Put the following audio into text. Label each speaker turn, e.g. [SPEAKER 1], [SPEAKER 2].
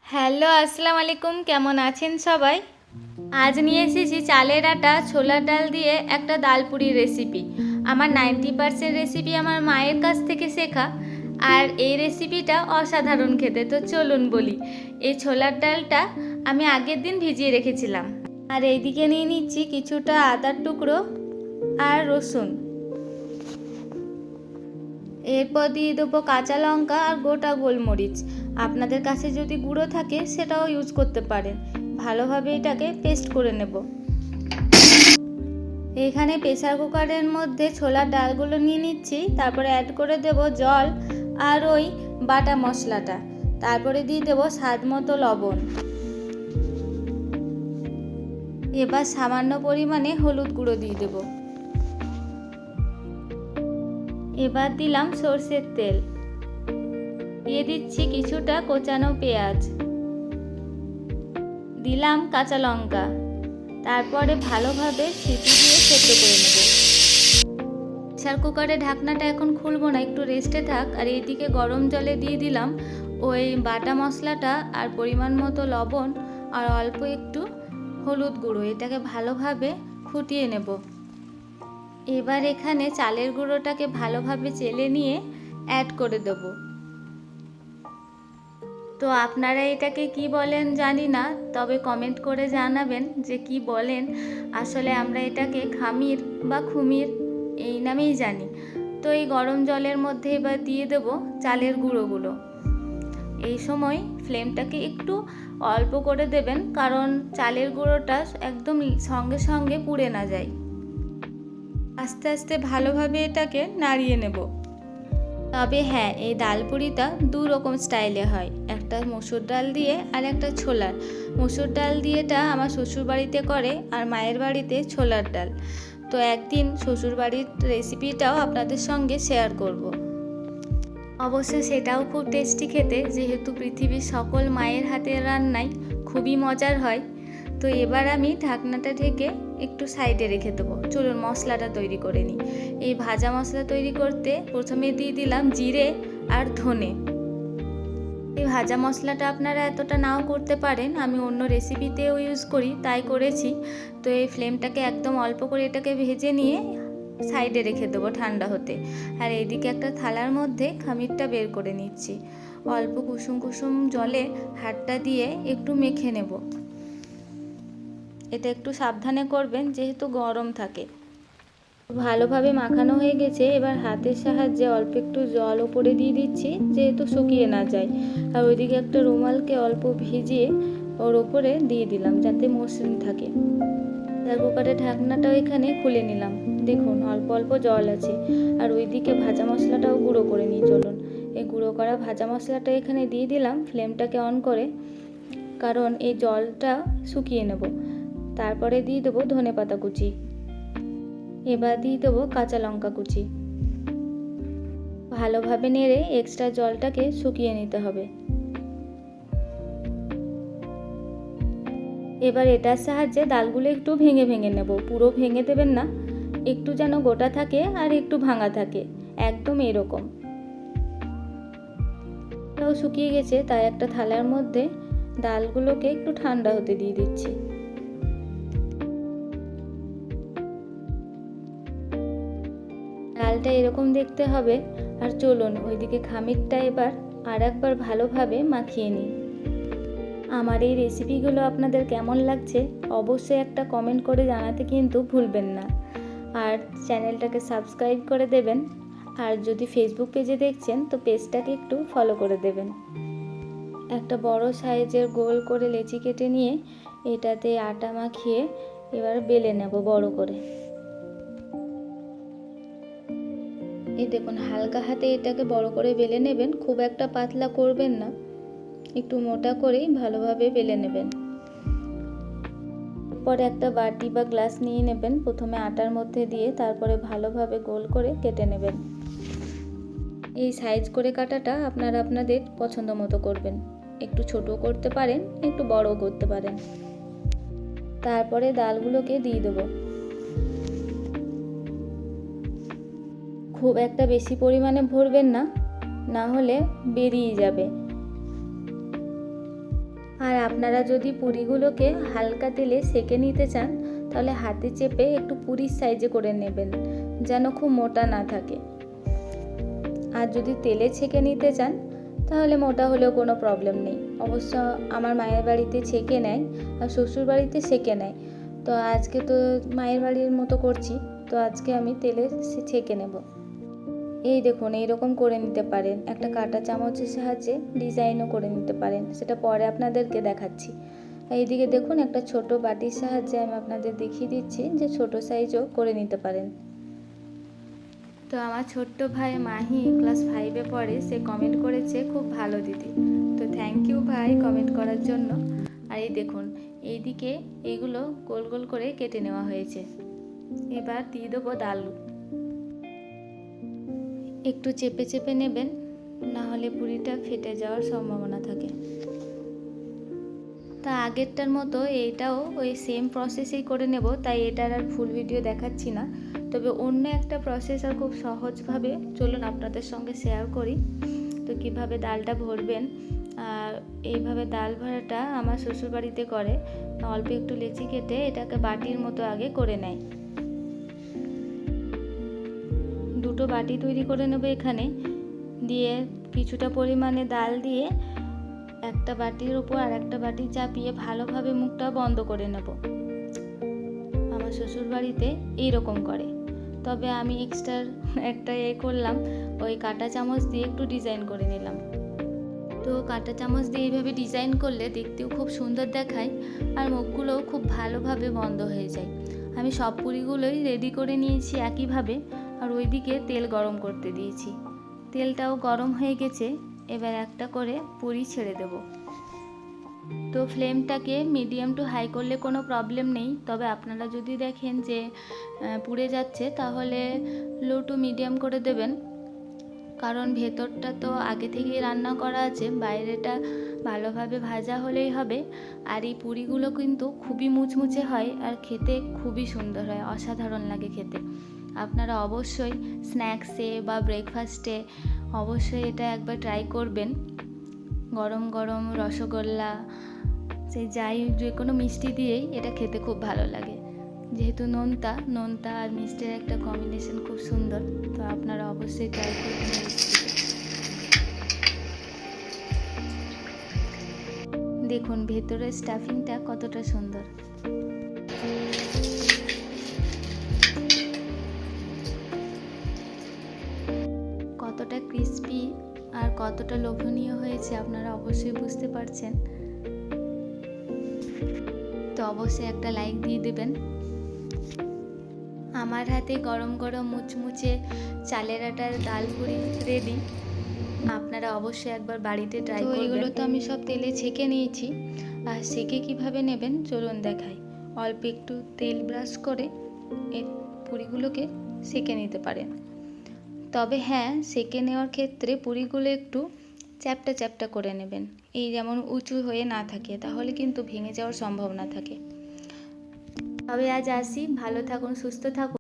[SPEAKER 1] Hello, আসসালামু আলাইকুম। কেমন আছেন সবাই? আজ নিয়ে এসেছি চালের আটা ছোলার ডাল দিয়ে একটা ডাল পুরি রেসিপি। আমার 90% রেসিপি আমার মায়ের কাছ থেকে শেখা, আর এই রেসিপিটা অসাধারণ খেতে। তো চলুন বলি। এই ছোলার ডালটা আমি আগের দিন ভিজিয়ে রেখেছিলাম। আর এইদিকে নিয়ে নিচ্ছি কিছুটা আদার টুকরো আর রসুন। এরপর দিয়ে দেবো কাঁচা লঙ্কা আর গোটা গোলমরিচ। আপনাদের কাছে যদি গুঁড়ো থাকে সেটাও ইউজ করতে পারেন। ভালোভাবে এটাকে পেস্ট করে নেব। এখানে প্রেসার কুকারের মধ্যে ছোলার ডালগুলো নিয়ে নিচ্ছি, তারপরে অ্যাড করে দেব জল আর ওই বাটা মশলাটা, তারপরে দিয়ে দেব স্বাদ মতো লবণ। এবার সামান্য পরিমাণে হলুদ গুঁড়ো দিয়ে দেব। এবার দিলাম সরষের তেল, দিয়ে দিচ্ছি কিছুটা কোচানো পেঁয়াজ, দিলাম কাঁচা লঙ্কা, তারপরে ভালোভাবে সিটি দিয়ে সেদ্ধ করে নেব। প্রেসার কুকারের ঢাকনাটা এখন খুলবো না, একটু রেস্টে থাক। আর এইদিকে গরম জলে দিয়ে দিলাম ওই বাটা মশলাটা আর পরিমাণ মতো লবণ আর অল্প একটু হলুদ গুঁড়ো। এটাকে ভালোভাবে ফুটিয়ে নেব। এবার এখানে চালের গুঁড়োটাকে ভালোভাবে চেলে নিয়ে অ্যাড করে দেব। তো আপনারা এটাকে কি বলেন জানি না, তবে কমেন্ট করে জানাবেন যে কি বলেন। আসলে আমরা এটাকে খামির বা খুমির এই নামেই জানি। তো এই গরম জলের মধ্যে এবার দিয়ে দেব চালের গুঁড়োগুলো। এই সময় ফ্লেমটাকে একটু অল্প করে দেবেন, কারণ চালের গুঁড়োটা একদম সঙ্গে সঙ্গে পুড়ে না যায়। আস্তে আস্তে ভালোভাবে এটাকে নাড়িয়ে নেব। তবে হ্যাঁ, এই ডাল পুরিটা দু রকম স্টাইলে হয়, একটা মসুর ডাল দিয়ে আর একটা ছোলার। মসুর ডাল দিয়েটা আমার শ্বশুর বাড়িতে করে আর মায়ের বাড়িতে ছোলার ডাল। তো একদিন শ্বশুর বাড়ির রেসিপিটাও আপনাদের সঙ্গে শেয়ার করব। অবশ্য সেটাও খুব টেস্টি খেতে, যেহেতু পৃথিবীর সকল মায়ের হাতের রান্নাই খুবই মজার হয়। তো এবার আমি ঢাকনাটা ঢেকে একটু সাইডে রেখে দেবো। চলুন মশলাটা তৈরি করে নিই। এই ভাজা মশলা তৈরি করতে প্রথমে দিয়ে দিলাম জিরে আর ধনে। এই ভাজা মশলাটা আপনারা এতটা নাও করতে পারেন, আমি অন্য রেসিপিতেও ইউজ করি তাই করেছি। তো এই ফ্লেমটাকে একদম অল্প করে এটাকে ভেজে নিয়ে সাইডে রেখে দেবো ঠান্ডা হতে। আর এইদিকে একটা থালার মধ্যে খামিরটা বের করে নিচ্ছি। অল্প কুসুম কুসুম জলে হাতটা দিয়ে একটু মেখে নেব। এটা একটু সাবধানে করবেন যেহেতু গরম থাকে। ভালোভাবে মাখানো হয়ে গেছে। এবার হাতের সাহায্যে অল্প একটু জল ওপরে দিয়ে দিচ্ছি, যেহেতু শুকিয়ে না যায়। আর ওইদিকে একটা রুমালকে অল্প ভিজিয়ে ওর ওপরে দিয়ে দিলাম যাতে মসৃণ থাকে। প্রেসার কুকারের ঢাকনাটাও এখানে খুলে নিলাম। দেখুন অল্প অল্প জল আছে। আর ওইদিকে ভাজা মশলাটাও গুঁড়ো করে নিই। চলুন এই গুঁড়ো করা ভাজা মশলাটা এখানে দিয়ে দিলাম, ফ্লেমটাকে অন করে, কারণ এই জলটা শুকিয়ে নেব। তারপরে দিয়ে দেবো ধনেপাতা কুচি। এবার দিয়ে দেবো কাঁচা লঙ্কা কুচি। ভালোভাবে নেড়ে এক্সট্রা জলটাকে শুকিয়ে নিতে হবে। এবার এটার সাহায্যে ডালগুলো একটু ভেঙে ভেঙে নেব। পুরো ভেঙে দেবেন না, একটু যেন গোটা থাকে আর একটু ভাঙা থাকে, একদম এরকম। তাও শুকিয়ে গেছে, তাই একটা থালার মধ্যে ডালগুলোকে একটু ঠান্ডা হতে দিয়ে দিচ্ছি। ডালটা এরকম দেখতে হবে। আর চলুন ওইদিকে খামিরটা এবার আর একবার ভালোভাবে মাখিয়ে নিই। আমার এই রেসিপিগুলো আপনাদের কেমন লাগছে অবশ্যই একটা কমেন্ট করে জানাতে কিন্তু ভুলবেন না। আর চ্যানেলটাকে সাবস্ক্রাইব করে দেবেন। আর যদি ফেসবুক পেজে দেখছেন তো পেজটাকে একটু ফলো করে দেবেন। একটা বড় সাইজের গোল করে লেচি কেটে নিয়ে এটাতে আটা মাখিয়ে এবার বেলে নেব বড় করে। এই দেখুন হালকা হাতে এটাকে বড় করে বেলে নেবেন, খুব একটা পাতলা করবেন না, একটু মোটা করেই ভালোভাবে বেলে নেবেন। এরপর একটা বাটি বা গ্লাস নিয়ে নেবেন, প্রথমে আটার মধ্যে দিয়ে তারপরে ভালোভাবে গোল করে কেটে নেবেন। এই সাইজ করে কাটাটা আপনারা আপনাদের পছন্দ মতো করবেন, একটু ছোট করতে পারেন, একটু বড় করতে পারেন। তারপরে ডালগুলোকে দিয়ে দেবো। খুব একটা বেশি পরিমাণে ভরবেন না, না হলে বেরিয়ে যাবে। আর আপনারা যদি পুরিগুলোকে হালকা তেলে সেঁকে নিতে চান তাহলে হাতে চেপে একটু পুরির সাইজে করে নেবেন, যেন খুব মোটা না থাকে। আর যদি তেলে ছেঁকে নিতে চান তাহলে মোটা হলেও কোনো প্রবলেম নেই। অবশ্য আমার মায়ের বাড়িতে ছেঁকে নেয় আর শ্বশুর বাড়িতে সেঁকে নেয়। তো আজকে তো মায়ের বাড়ির মতো করছি, তো আজকে আমি তেলে ছেঁকে নেব। এই দেখুন, এইরকম করে নিতে পারেন। একটা কাঁটা চামচের সাহায্যে ডিজাইনও করে নিতে পারেন, সেটা পরে আপনাদেরকে দেখাচ্ছি। এইদিকে দেখুন, একটা ছোট বাটির সাহায্যে আমি আপনাদের দেখিয়ে দিচ্ছি যে ছোট সাইজও করে নিতে পারেন। তো আমার ছোট্ট ভাই মাহি ক্লাস 5-এ পড়ে, সে কমেন্ট করেছে খুব ভালো দিদি। তো থ্যাংক ইউ ভাই কমেন্ট করার জন্য। আর এই দেখুন, এইদিকে এইগুলো গোল গোল করে কেটে নেওয়া হয়েছে। এবার দিয়ে দেবো আলু। একটু চেপে চেপে নেবেন, না হলে পুরিটা ফেটে যাওয়ার সম্ভাবনা থাকে। তা আগেরটার মতো এইটাও ওই সেম প্রসেসেই করে নেব, তাই এটার আর ফুল ভিডিও দেখাচ্ছি না। তবে অন্য একটা প্রসেস আর খুব সহজভাবে চলুন আপনাদের সঙ্গে শেয়ার করি। তো কিভাবে ডালটা ভরবেন, আর এইভাবে ডাল ভরাটা আমার শ্বশুরবাড়িতে করে। অল্প একটু লেচি কেটে এটাকে বাটির মতো আগে করে নেয়। দুটো বাটি তৈরি করে নেব এখানে, দিয়ে কিছুটা পরিমাণে ডাল দিয়ে একটা বাটির উপর আর একটা বাটি চাপিয়ে ভালোভাবে মুখটা বন্ধ করে নেব। আমার শ্বশুর বাড়িতে এইরকম করে, তবে আমি এক্সট্রা একটা করলাম, ওই কাঁটা চামচ দিয়ে একটু ডিজাইন করে নিলাম। তো কাঁটা চামচ দিয়ে এইভাবে ডিজাইন করলে দেখতেও খুব সুন্দর দেখায়, আর মুখগুলোও খুব ভালোভাবে বন্ধ হয়ে যায়। আমি সব পুরিগুলোই রেডি করে নিয়েছি একইভাবে, আর ওইদিকে তেল গরম করতে দিয়েছি। তেলটাও গরম হয়ে গেছে, এবার একটা করে পুরি ছেড়ে দেব। তো ফ্লেমটাকে মিডিয়াম টু হাই করলে কোনো প্রবলেম নেই, তবে আপনারা যদি দেখেন যে পুড়ে যাচ্ছে তাহলে লো টু মিডিয়াম করে দেবেন, কারণ ভেতরটা তো আগে থেকেই রান্না করা আছে, বাইরেটা ভালোভাবে ভাজা হলেই হবে। আর এই পুরিগুলো কিন্তু খুবই মুচমুচে হয় আর খেতে খুবই সুন্দর হয়, অসাধারণ লাগে খেতে। আপনারা অবশ্যই স্ন্যাক্সে বা ব্রেকফাস্টে অবশ্যই এটা একবার ট্রাই করবেন। গরম গরম রসগোল্লা, সেই যাই যে কোনো মিষ্টি দিয়েই এটা খেতে খুব ভালো লাগে। যেহেতু নোনতা আর মিষ্টির একটা কম্বিনেশন খুব সুন্দর, তো আপনারা অবশ্যই ট্রাই করবেন। দেখুন ভেতরের স্টাফিংটা কতটা সুন্দর। কতটা ক্রিস্পি আর কতটা লোভনীয় হয়েছে আপনারা অবশ্যই বুঝতে পারছেন। তো অবশ্যই একটা লাইক দিয়ে দেবেন। আমার হাতে গরম গরম মুচমুচে চালের আটার ডাল পুরি রেডি। আপনারা অবশ্যই একবার বাড়িতে ট্রাই করবেন। এগুলো তো আমি সব তেলে ছেঁকে নিয়েছি, আর সেঁকে কিভাবে নেবেন চলুন দেখাই। অল্প একটু তেল ব্রাশ করে এই পুরিগুলোকে সেঁকে নিতে পারেন। তবে হ্যাঁ, সেঁকে নেওয়ার ক্ষেত্রে পুরিগুলো একটু চ্যাপটা চ্যাপটা করে নেবেন, এই যেমন উঁচু হয়ে না থাকে, তাহলে কিন্তু ভেঙে যাওয়ার সম্ভাবনা থাকে। তবে আজ আসি, ভালো থাকুন, সুস্থ থাকুন।